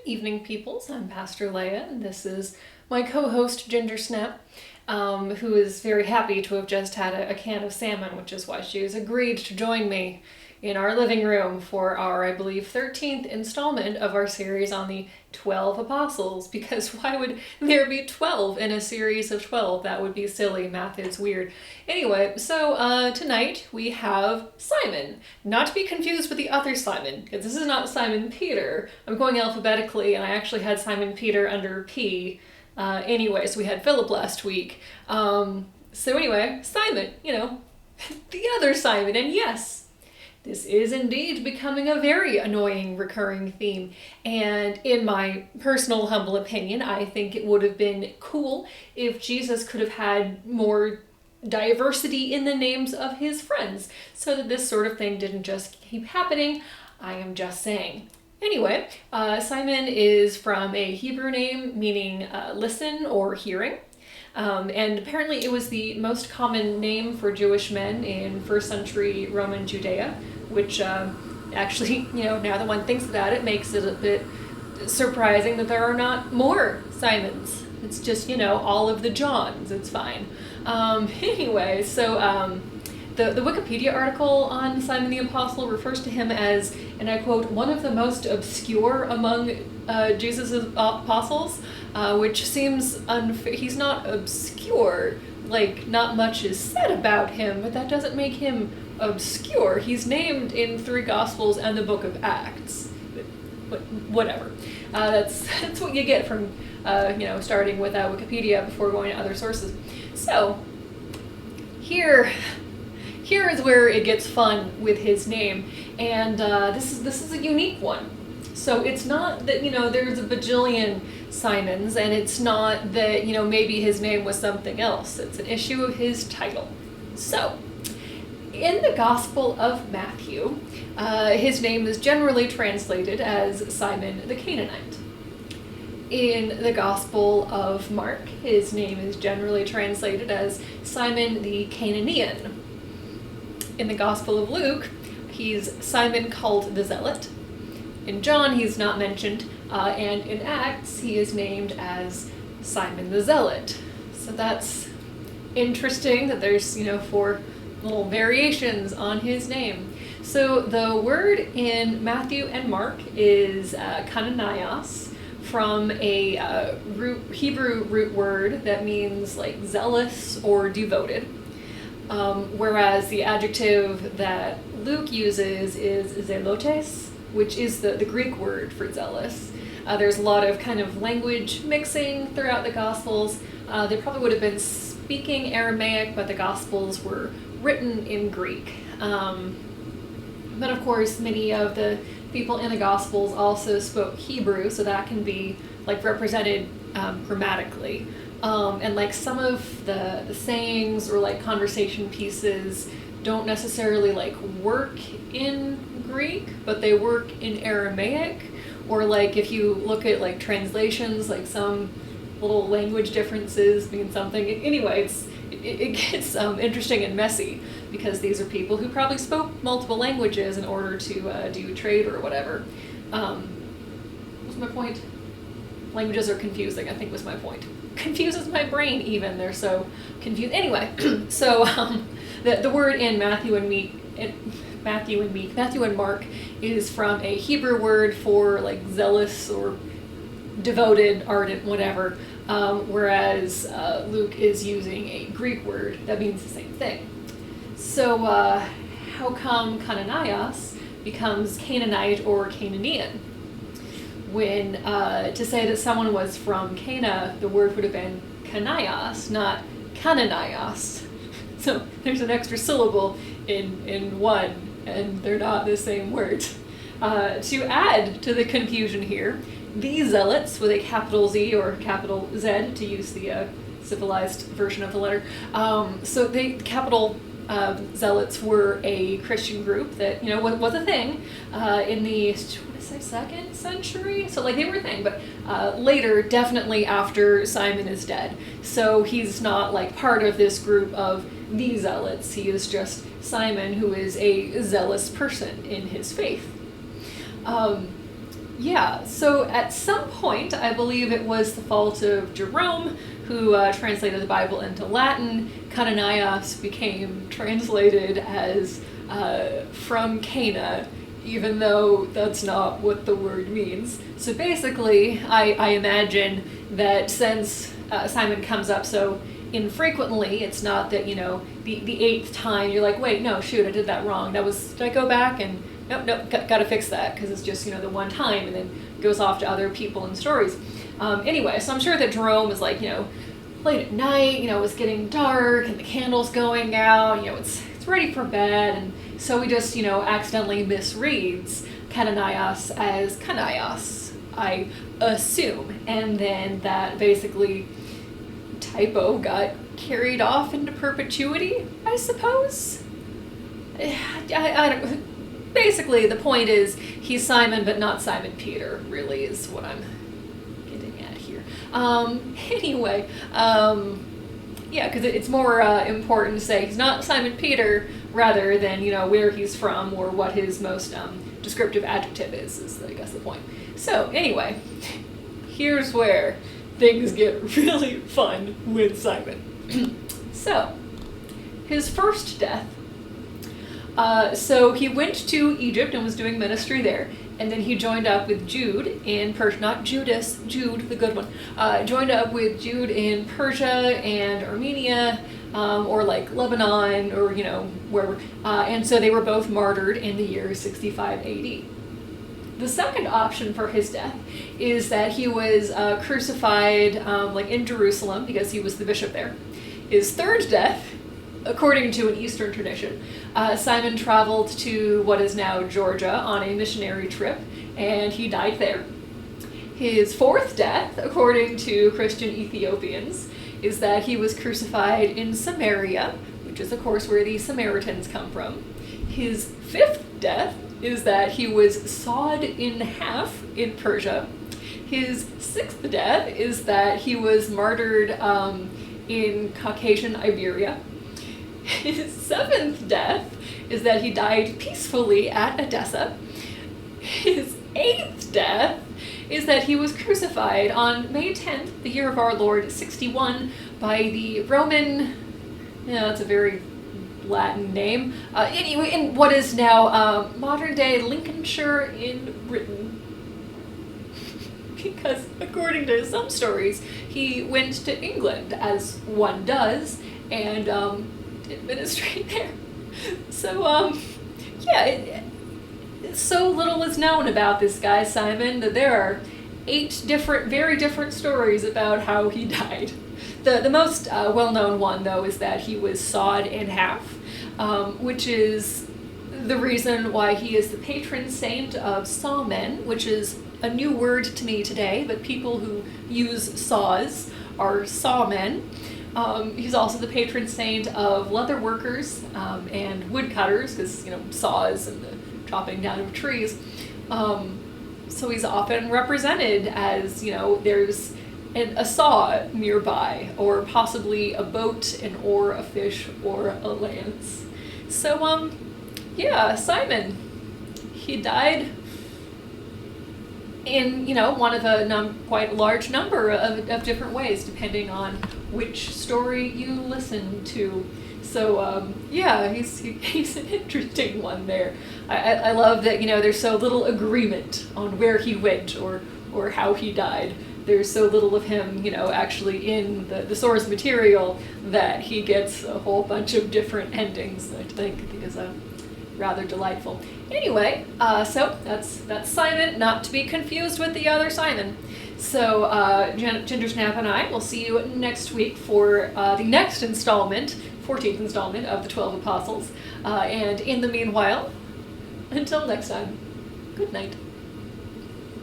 Evening, peoples. I'm Pastor Leia, and this is my co-host Ginger Snap, who is very happy to have just had a can of salmon, which is why she has agreed to join me in our living room for our, I believe, 13th installment of our series on the 12 apostles, because why would there be 12 in a series of 12? That would be silly. Math is weird. Anyway, so tonight we have Simon. Not to be confused with the other Simon, because this is not Simon Peter. I'm going alphabetically, and I actually had Simon Peter under P. Anyway, so we had Philip last week. So anyway, Simon, the other Simon, and yes, this is indeed becoming a very annoying recurring theme, and in my personal humble opinion, I think it would have been cool if Jesus could have had more diversity in the names of his friends, so that this sort of thing didn't just keep happening. I am just saying. Anyway, Simon is from a Hebrew name meaning listen or hearing. And apparently it was the most common name for Jewish men in first century Roman Judea, which actually, now that one thinks about it, makes it a bit surprising that there are not more Simons. It's just, all of the Johns. It's fine. Anyway, so the Wikipedia article on Simon the Apostle refers to him as, and I quote, one of the most obscure among Jesus' apostles, which seems unfair. He's not obscure, not much is said about him, but that doesn't make him obscure. He's named in 3 Gospels and the book of Acts. But whatever. That's what you get from, starting with Wikipedia before going to other sources. So, here is where it gets fun with his name, and this is a unique one. So it's not that, there's a bajillion Simons, and it's not that, maybe his name was something else. It's an issue of his title. So, in the Gospel of Matthew, his name is generally translated as Simon the Canaanite. In the Gospel of Mark, his name is generally translated as Simon the Canaanian. In the Gospel of Luke, he's Simon called the Zealot. In John, he's not mentioned, and in Acts, he is named as Simon the Zealot. So that's interesting that there's, 4 little variations on his name. So the word in Matthew and Mark is kananios, from a Hebrew root word that means zealous or devoted. Whereas the adjective that Luke uses is zealotes, which is the Greek word for zealous. There's a lot of kind of language mixing throughout the Gospels. They probably would have been speaking Aramaic, but the Gospels were written in Greek. But of course, many of the people in the Gospels also spoke Hebrew, so that can be represented grammatically. And some of the sayings or conversation pieces don't necessarily work in Greek, but they work in Aramaic. Or if you look at translations, some little language differences mean something. Anyway, it gets interesting and messy, because these are people who probably spoke multiple languages in order to do trade or whatever. What's my point? Languages are confusing, I think was my point. Confuses my brain even, they're so confused. Anyway, so the word in Matthew and Mark is from a Hebrew word for zealous or devoted, ardent, whatever, whereas Luke is using a Greek word that means the same thing. So how come kananios becomes Canaanite or Canaanean? When to say that someone was from Cana, the word would have been kanaios, not kananios. So there's an extra syllable in one, and they're not the same words. To add to the confusion here, the Zealots, with a capital Z or capital Z, to use the civilized version of the letter, so the capital Zealots were a Christian group that, was a thing in the, 2nd century? So, they were a thing, but later, definitely after Simon is dead. So he's not, part of this group of the Zealots. He is just Simon, who is a zealous person in his faith. Yeah, so at some point, I believe it was the fault of Jerome, who translated the Bible into Latin. Cananias became translated as from Cana, even though that's not what the word means. So basically, I imagine that since Simon comes up so infrequently, it's not that, the eighth time you're like, wait, no, shoot, I did that wrong. Did I go back and nope, got to fix that, because it's just, the one time, and then goes off to other people and stories. Anyway, so I'm sure that Jerome was like, late at night, it was getting dark, and the candle's going out, it's ready for bed, and so he just, accidentally misreads Cananias as Canaias, I assume, and then that basically typo got carried off into perpetuity, I suppose? I don't... Basically, the point is he's Simon, but not Simon Peter, really, is what I'm getting at here. Anyway, yeah, because it's more important to say he's not Simon Peter rather than, where he's from or what his most descriptive adjective is I guess the point. So, anyway, here's where things get really fun with Simon. So, his first death. So he went to Egypt and was doing ministry there, and then he joined up with Jude in Persia, not Judas, Jude, the good one, joined up with Jude in Persia and Armenia, or like Lebanon, or, wherever, and so they were both martyred in the year 65 AD. The second option for his death is that he was crucified in Jerusalem because he was the bishop there. His third death, according to an Eastern tradition, Simon traveled to what is now Georgia on a missionary trip, and he died there. His fourth death, according to Christian Ethiopians, is that he was crucified in Samaria, which is, of course, where the Samaritans come from. His fifth death is that he was sawed in half in Persia. His sixth death is that he was martyred in Caucasian Iberia. His seventh death is that he died peacefully at Edessa. His eighth death is that he was crucified on May 10th, the year of our Lord, 61, by the Roman, that's a very Latin name, anyway, in what is now modern-day Lincolnshire in Britain. Because, according to some stories, he went to England, as one does, and did ministry there. So, yeah, so little is known about this guy, Simon, that there are 8 very different stories about how he died. The most well-known one, though, is that he was sawed in half, which is the reason why he is the patron saint of sawmen, which is a new word to me today, but people who use saws are sawmen. He's also the patron saint of leather workers and woodcutters, because, saws and the chopping down of trees. So he's often represented as, there's a saw nearby, or possibly a boat, an oar, a fish, or a lance. So, yeah, Simon, he died in, one of a quite large number of different ways, depending on which story you listen to. So, yeah, he's an interesting one there. I love that, there's so little agreement on where he went or how he died. There's so little of him, actually in the source material that he gets a whole bunch of different endings, I think is rather delightful. Anyway, so that's Simon, not to be confused with the other Simon. So Ginger Snap and I will see you next week for the next installment, 14th installment of the 12 Apostles. And in the meanwhile, until next time, good night.